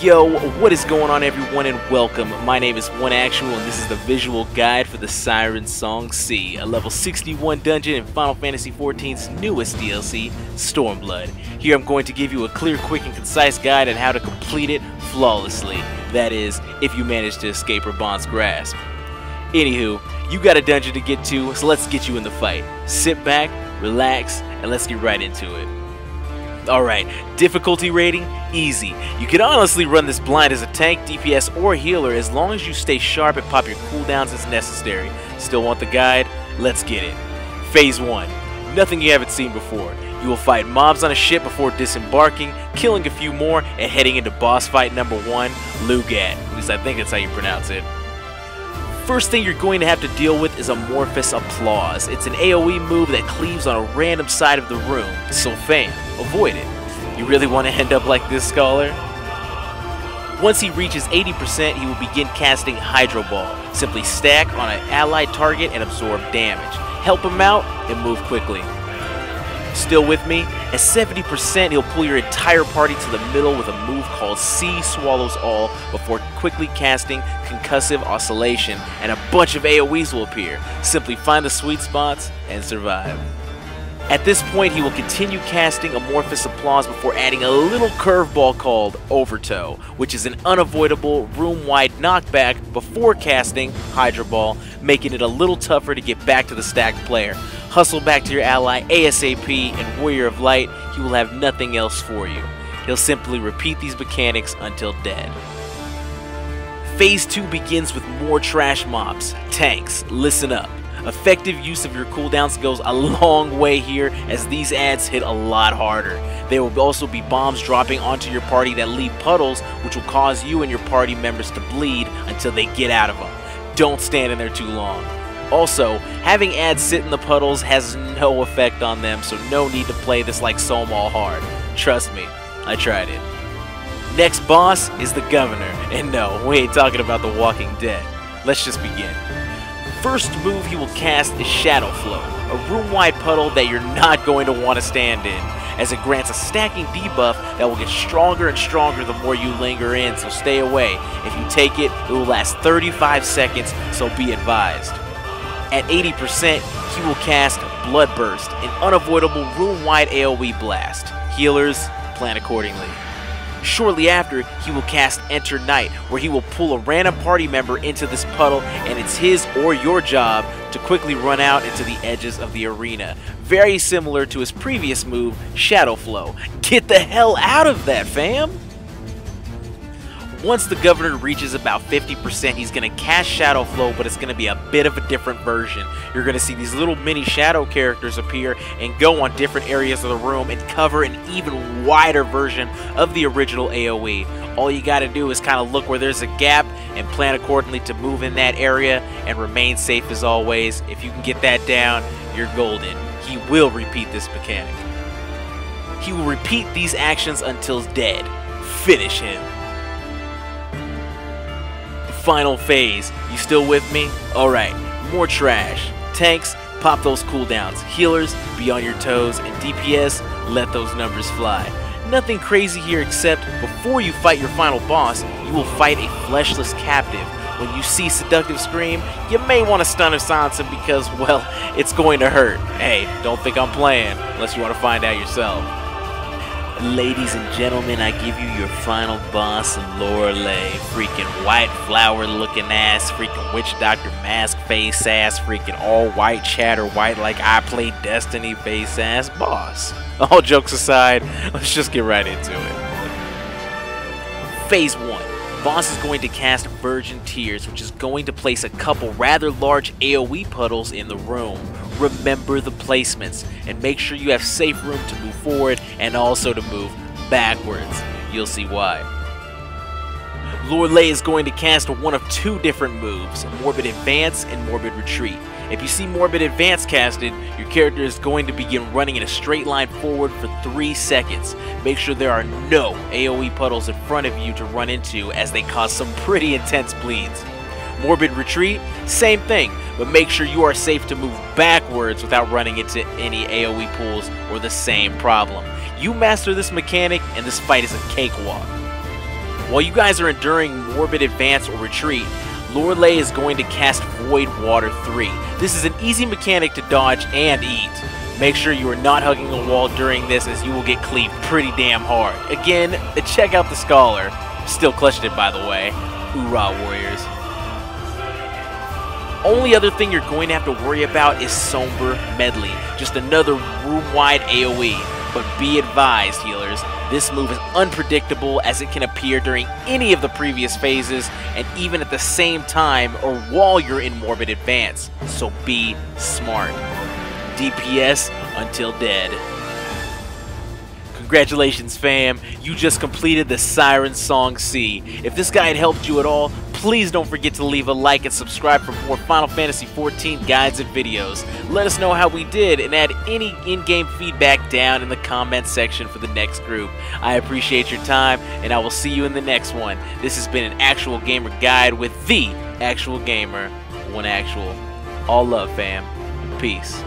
Yo, what is going on everyone and welcome. My name is OneActual and this is the visual guide for the Sirensong C, a level 61 dungeon in Final Fantasy XIV's newest DLC, Stormblood. Here I'm going to give you a clear, quick, and concise guide on how to complete it flawlessly. That is, if you manage to escape Raban's grasp. Anywho, you got a dungeon to get to, so let's get you in the fight. Sit back, relax, and let's get right into it. Alright, difficulty rating, easy. You can honestly run this blind as a tank, DPS, or healer as long as you stay sharp and pop your cooldowns as necessary. Still want the guide? Let's get it. Phase 1. Nothing you haven't seen before. You will fight mobs on a ship before disembarking, killing a few more, and heading into boss fight number 1, Lugat. At least I think that's how you pronounce it. First thing you're going to have to deal with is Amorphous Applause. It's an AoE move that cleaves on a random side of the room, so fam, avoid it. You really want to end up like this scholar? Once he reaches 80%, he will begin casting Hydro Ball. Simply stack on an allied target and absorb damage. Help him out and move quickly. Still with me? At 70%, he'll pull your entire party to the middle with a move called C Swallows All before quickly casting Concussive Oscillation, and a bunch of AoEs will appear. Simply find the sweet spots and survive. At this point, he will continue casting Amorphous Applause before adding a little curveball called Overtow, which is an unavoidable room-wide knockback before casting Hydro Ball, making it a little tougher to get back to the stacked player. Hustle back to your ally ASAP, and Warrior of Light, he will have nothing else for you. He'll simply repeat these mechanics until dead. Phase 2 begins with more trash mobs. Tanks, listen up. Effective use of your cooldowns goes a long way here, as these adds hit a lot harder. There will also be bombs dropping onto your party that leave puddles, which will cause you and your party members to bleed until they get out of them. Don't stand in there too long. Also, having adds sit in the puddles has no effect on them, so no need to play this like Somal hard. Trust me, I tried it. Next boss is the Governor, and no, we ain't talking about the Walking Dead. Let's just begin. First move he will cast is Shadow Flow, a room-wide puddle that you're not going to want to stand in, as it grants a stacking debuff that will get stronger and stronger the more you linger in, so stay away. If you take it, it will last 35 seconds, so be advised. At 80%, he will cast Bloodburst, an unavoidable room-wide AoE blast. Healers, plan accordingly. Shortly after, he will cast Enter Night, where he will pull a random party member into this puddle, and it's his or your job to quickly run out into the edges of the arena. Very similar to his previous move, Shadow Flow. Get the hell out of that, fam! Once the Governor reaches about 50%, he's going to cast Shadow Flow, but it's going to be a bit of a different version. You're going to see these little mini shadow characters appear and go on different areas of the room and cover an even wider version of the original AoE. All you got to do is kind of look where there's a gap and plan accordingly to move in that area and remain safe as always. If you can get that down, you're golden. He will repeat this mechanic. He will repeat these actions until dead. Finish him. Final phase. You still with me? Alright, more trash. Tanks, pop those cooldowns. Healers, be on your toes. And DPS, let those numbers fly. Nothing crazy here except before you fight your final boss, you will fight a fleshless captive. When you see Seductive Scream, you may want to stun or silence him because, well, it's going to hurt. Hey, don't think I'm playing, unless you want to find out yourself. Ladies and gentlemen, I give you your final boss, Lorelei. Freaking white flower looking ass, freaking witch doctor mask face ass, freaking all white chatter white like I played Destiny face ass boss. All jokes aside, let's just get right into it. Phase 1. Boss is going to cast Virgin Tears, which is going to place a couple rather large AoE puddles in the room. Remember the placements, and make sure you have safe room to move forward and also to move backwards. You'll see why. Lorelei is going to cast one of two different moves, Morbid Advance and Morbid Retreat. If you see Morbid Advance casted, your character is going to begin running in a straight line forward for 3 seconds. Make sure there are no AoE puddles in front of you to run into, as they cause some pretty intense bleeds. Morbid Retreat, same thing, but make sure you are safe to move backwards without running into any AoE pools or the same problem. You master this mechanic and this fight is a cakewalk. While you guys are enduring Morbid Advance or Retreat, Lorelei is going to cast Void Water 3. This is an easy mechanic to dodge and eat. Make sure you are not hugging a wall during this, as you will get cleaved pretty damn hard. Again, check out the Scholar. Still clutched it, by the way. Hoorah, warriors. Only other thing you're going to have to worry about is Somber Medley. Just another room-wide AoE. But be advised, healers, this move is unpredictable, as it can appear during any of the previous phases and even at the same time or while you're in Morbid Advance. So be smart. DPS until dead. Congratulations, fam. You just completed the Sirensong C. If this guide helped you at all, please don't forget to leave a like and subscribe for more Final Fantasy XIV guides and videos. Let us know how we did and add any in-game feedback down in the comments section for the next group. I appreciate your time, and I will see you in the next one. This has been an Actual Gamer Guide with the Actual Gamer, OneActual. All love, fam. Peace.